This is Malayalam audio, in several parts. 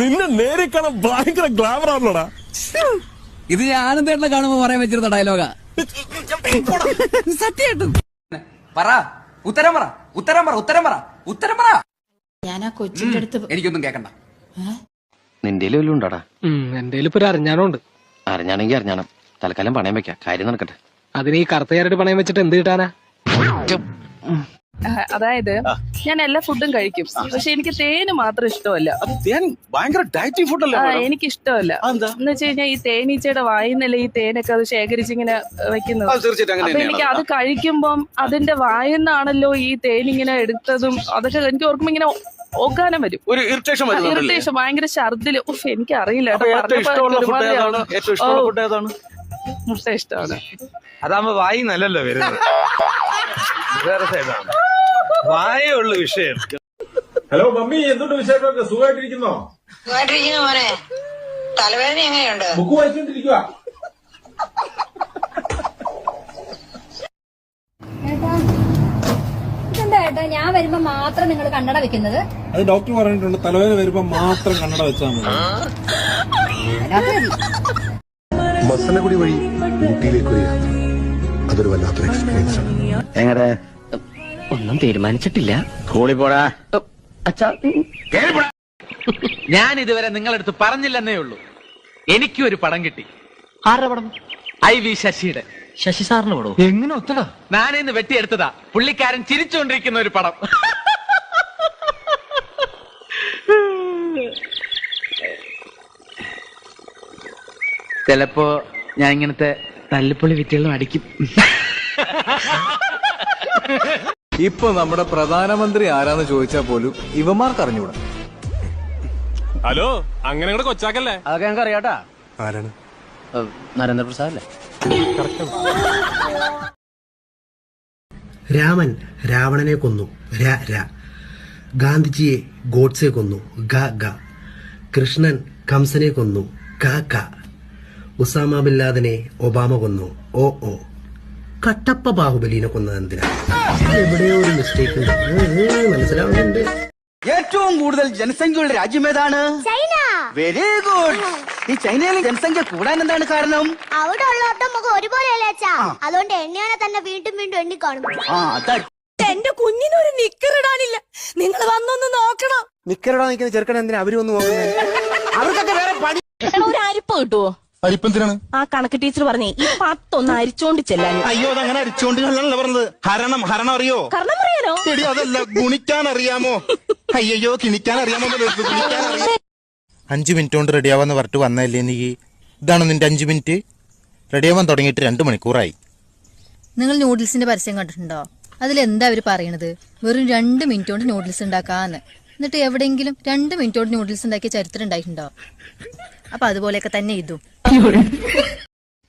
നിന്നെ നേരെ കാണാൻ ഭയങ്കര ഗ്ലാമർ ആണല്ലോടാ. ഇത് ഞാനും തേട്ടനെ കാണുമ്പോ പറയാൻ വെച്ചിരുന്ന ഡയലോഗാ. സത്യായിട്ടും പറ, ഉത്തരം പറ, ഉത്തരം പറ, ഉത്തരം പറ, ഉത്തരം പറ. ഞാൻ ആ കൊച്ചിന്റെ അടുത്ത് എനിക്കൊന്നും കേക്കണ്ട. നിന്റെ വല്ലതും ഉണ്ടാടാ? എന്റെ ഇപ്പൊ ഒരു അറിഞ്ഞാണോണ്ട്. അറിഞ്ഞാണെങ്കിൽ അറിഞ്ഞാണം. തൽക്കാലം പണയം വെക്കാം, കാര്യം നടക്കട്ടെ. അതിന് ഈ കറുത്തയാരുടെ പണയം വെച്ചിട്ട് എന്ത് കിട്ടാനാ? അതായത് ഞാൻ എല്ലാ ഫുഡും കഴിക്കും, പക്ഷെ എനിക്ക് തേന് മാത്രം ഇഷ്ടമല്ല. ഭയങ്കര ഡയറ്റിംഗ് ഫുഡല്ലേ? എനിക്ക് ഇഷ്ടമല്ല. എന്ന് വെച്ച് കഴിഞ്ഞാൽ ഈ തേനീച്ചയുടെ വായിന്നല്ലേ ഈ തേനൊക്കെ അത് ശേഖരിച്ചിങ്ങനെ വെക്കുന്നത്. അപ്പൊ എനിക്ക് അത് കഴിക്കുമ്പം അതിന്റെ വായിന്നാണല്ലോ ഈ തേനിങ്ങനെ എടുത്തതും അതൊക്കെ എനിക്ക് ഓർക്കുമ്പോ ഇങ്ങനെ ഓക്കാനം വരും, ഒരു ഇറിറ്റേഷൻ, ഭയങ്കര ഛർദില്. എനിക്ക് അറിയില്ല, മുട്ട ഇഷ്ടമാണ്. അതാകുമ്പോ വായി നല്ലല്ലോ വരുന്നത്, വേറെ സൈഡാണ് വായുള്ള വിഷയം. ഹലോ മമ്മി, എന്തുണ്ട് വിശേഷമൊക്കെ? സുഖമായിട്ടിരിക്കുന്നോ? സുഖമായിട്ടിരിക്കുന്നു മോനെ. തലവേദന എങ്ങനെയുണ്ട്? ബുക്ക് വായിച്ചോണ്ടിരിക്കുക. ഇതെന്താ ഏട്ടാ ഞാൻ വരുമ്പോ മാത്രം നിങ്ങൾ കണ്ണട വെക്കുന്നത്? അത് ഡോക്ടർ പറഞ്ഞിട്ടുണ്ട്, തലവേദന വരുമ്പോ മാത്രം കണ്ണട വെച്ചാൽ മതി. മസനഗുഡി വഴി ഊട്ടിയിലേക്ക് ഒരു യാത്ര, അതൊരു വല്ലാത്തൊരു എക്സ്പീരിയൻസ് ആണ്. എങ്ങനെ? ഒന്നും തീരുമാനിച്ചിട്ടില്ല. സ്കൂളിൽ പോടാ. ഞാൻ ഇതുവരെ നിങ്ങളടുത്ത് പറഞ്ഞില്ലെന്നേ ഉള്ളൂ, എനിക്കും ഒരു പടം കിട്ടി. ആരുടെ പടം? IV ശശിയുടെ. ശശി സാറിന് പടം? എങ്ങനെ ഒത്തടാ? ഞാനിന്ന് വെട്ടിയെടുത്തതാ, പുള്ളിക്കാരൻ ചിരിച്ചുകൊണ്ടിരിക്കുന്ന ഒരു പടം. ചിലപ്പോ ഞാൻ ഇങ്ങനത്തെ തല്ലിപ്പൊളി വിറ്റുകളും അടിക്കും. ഇപ്പൊ നമ്മുടെ പ്രധാനമന്ത്രി ആരാന്ന് ചോദിച്ചാൽ പോലും ഇവന്മാർക്ക് അറിഞ്ഞൂടാ. ഹലോ, അങ്ങനെ കൂടെ കൊച്ചാക്കല്ലേ? അതൊക്കെ ഞങ്ങൾക്ക് അറിയാട്ടാ. ആരാണ്? നരേന്ദ്രപ്രസാദ് അല്ലേ? രാമൻ രാവണനെ കൊന്നു, ഗാന്ധിജിയെ ഗോഡ്സെ കൊന്നു, കൃഷ്ണൻ കംസനെ കൊന്നു, ഉസാമ ബിൻ ലാദനെ ഒബാമ കൊന്നു, കട്ടപ്പ ബാഹുബലിനെ കൊന്നത് എന്തിനാ? എവിടെയോ ഒരു മിസ്റ്റേക്ക് ഉണ്ട്, മനസ്സിലാവുന്നുണ്ട്. ഏറ്റവും കൂടുതൽ ജനസംഖ്യയുള്ള രാജ്യം ഏതാണ്? ചൈന. Very good. ഈ ചൈനയിലെ ജനസംഖ്യ കൂടാൻ എന്താണ് കാരണം? അവിടെ ഉള്ളവരുടെ മുഖം ഒരുപോലെയല്ലേ അച്ഛാ, അതുകൊണ്ട് എണ്ണയാനെ തന്നെ വീണ്ടും വീണ്ടും എണ്ണി കാണും. എന്റെ കുഞ്ഞിനൊരു നിക്കറിടാനില്ല, നിങ്ങൾ വന്നൊന്ന് നോക്കണം. നിക്കരടാ നിൽക്കുന്ന ചെറുക്കൻ എന്തിനാ അവര് വന്ന് നോക്കുന്നത്? അവർക്കൊക്കെ വേറെ പണി. ഒരു അരിപ്പ് കിട്ടുവോ? അരിപ്പന്തിനാണ്? ആ കണക്ക് ടീച്ചർ പറഞ്ഞേ ഈ 10 ഒന്ന് അരിച്ചോണ്ട് ചെല്ലാൻ. അയ്യോ, അതങ്ങനെ അരിച്ചോണ്ട് കള്ളാണല്ലോ പറഞ്ഞത്. ഹരണം അറിയോ? കാരണം പറയാനോ? എടി അതല്ല, ഗുണിക്കാൻ അറിയാമോ? അയ്യോ, കിണിക്കാൻ അറിയാമോ? 5 മിനിറ്റ് കൊണ്ട് റെഡിയാവാന്ന് പറഞ്ഞിട്ട് വന്നല്ലേ നീ? ഇതാണ് നിന്റെ 5 മിനിറ്റ്? റെഡിയാവാൻ തുടങ്ങിയിട്ട് 2 മണിക്കൂറായി. നിങ്ങൾ നൂഡിൽസിന്റെ പരസ്യം കണ്ടിട്ടുണ്ടോ? അതിലെന്താ അവര് പറയണത്? വെറും 2 മിനിറ്റ് കൊണ്ട് നൂഡിൽസ് ഉണ്ടാക്കാന്ന്. എന്നിട്ട് എവിടെയെങ്കിലും 2 മിനിറ്റ് കൊണ്ട് നൂഡിൽസ് ഉണ്ടാക്കിയ ചരിത്രം ഉണ്ടായിട്ടുണ്ടോ? അപ്പൊ അതുപോലെയൊക്കെ തന്നെ ഇതും.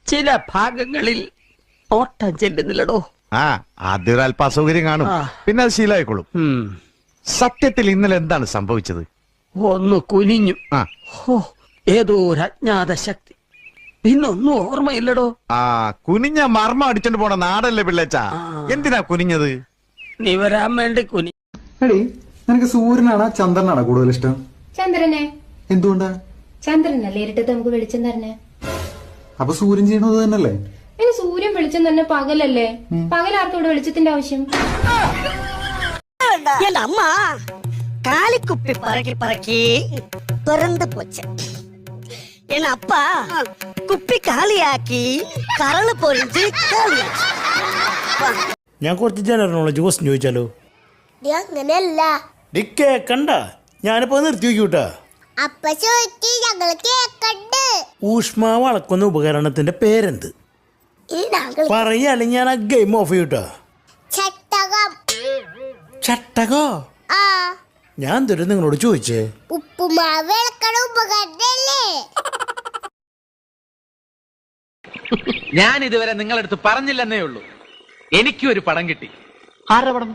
ചില ഭാഗങ്ങളിൽ ഓട്ടം ചെല്ലുന്നില്ലടോ. ആദ്യം അല്പ അസൗകര്യം കാണും, പിന്നെ അത് ശീലമായിക്കോളും. സത്യത്തിൽ ഇന്നലെ എന്താണ് സംഭവിച്ചത്? ഒന്ന് കുനിഞ്ഞു. ഏതോ ഒരു അജ്ഞാത ശക്തി, പിന്നൊന്നും ഓർമ്മയില്ലടോ. കുനിഞ്ഞ മർമ്മം അടിച്ചോണ്ട് പോണ നാടല്ലേ പിള്ളേച്ചാ? എന്തിനാ കുനിഞ്ഞത്? നീ വരാൻ വേണ്ടി കുനി. എടി, നിനക്ക് സൂര്യനാണോ ചന്ദ്രനാണോ കൂടുതൽ ഇഷ്ടം? ചന്ദ്രനെ. എന്തുകൊണ്ടാ? ചന്ദ്രനല്ലേ ഇരട്ടത്ത് നമുക്ക് വെളിച്ചം തരണേ. അപ്പൊ സൂര്യൻ ചെയ്യണത് തന്നെയല്ലേ? ഇനി സൂര്യൻ വെളിച്ചം തന്നെ പകലല്ലേ? പകലാർക്കും ഇവിടെ വെളിച്ചത്തിന്റെ ആവശ്യം? എന്റെ അമ്മ കാലിക്കുപ്പി പറക്കി തുറന്നു പോച്ച. എന്ന അപ്പ കുപ്പി കാലിയാക്കി കരള് പൊരിച്ച് കാലിയാക്കി. ഞാൻ കുറച്ച് ജനറൽ നോളജ് ക്വസ്റ്റ്യൻ ചോദിച്ചാലോ? അങ്ങനെയല്ല, കേക്കണ്ട, ഞാനിപ്പോ നിർത്തി വെക്കൂട്ടാ. അപ്പ ചോദിക്ക്, ഞങ്ങള് കേക്കണ്ട്. ഊഷ്മാവ് അളക്കുന്ന ഉപകരണത്തിന്റെ പേരെന്ത്? പറയാ, അല്ലെങ്കിൽ ഞാൻ ആ ഗെയിം ഓഫ് ചെയ്യൂട്ടാ. ചട്ടകം. ചട്ടകോ? ഞാൻ എന്തൊരു നിങ്ങളോട് ചോദിച്ചേ? ഉപ്പുമാവ് ഇളക്കണ ഉപകരണല്ലേ? ഞാൻ ഇതുവരെ നിങ്ങളടുത്ത് പറഞ്ഞില്ലെന്നേ ഉള്ളൂ, എനിക്കും ഒരു പടം കിട്ടി. ആരുടെ പടം?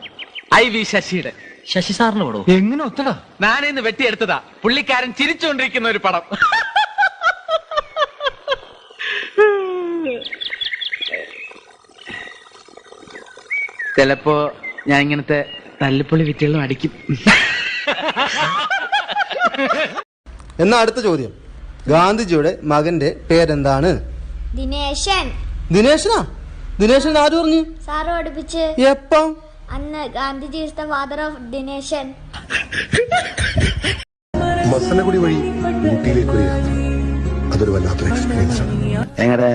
IV ശശിയുടെ. ശശി സാറിന് പടം? എങ്ങനെ ഒത്തടാ? ഞാനിന്ന് വെട്ടിയെടുത്തതാ, പുള്ളിക്കാരൻ ചിരിച്ചുകൊണ്ടിരിക്കുന്ന ഒരു പടം. ചിലപ്പോ ഞാൻ ഇങ്ങനത്തെ തല്ലിപ്പൊളി വിറ്റുകളും അടിക്കും. എന്നാ അടുത്ത ചോദ്യം, ഗാന്ധിജിയുടെ മകന്റെ പേരെന്താണ്? ദിനേശൻ. ദിനേശനാ? ദിനേശൻ ആര് പറഞ്ഞു? സാറ് പഠിപ്പിച്ച്. എപ്പം? അന്ന് Gandhiji is the father of Dineshan. Masinagudi വഴി ഊട്ടിയിലേക്ക് ഒരു യാത്ര, അതൊരു വല്ലാത്തൊരു എക്സ്പീരിയൻസ് ആണ്. എങ്ങനെ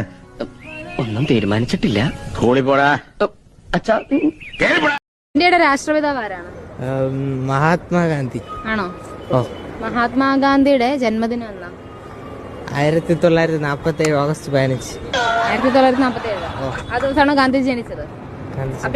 ഒന്നും തീരുമാനിച്ചിട്ടില്ല. പോടാ അച്ഛാ. ഇന്ത്യയുടെ രാഷ്ട്രപിതാവ് ആരാണ്? മഹാത്മാഗാന്ധി. ആണോ? മഹാത്മാഗാന്ധിയുടെ ജന്മദിനം എന്നാ? 1947 ഓഗസ്റ്റ് 15. 1947 ആ ദിവസമാണോ ഗാന്ധിജി ജനിച്ചത്?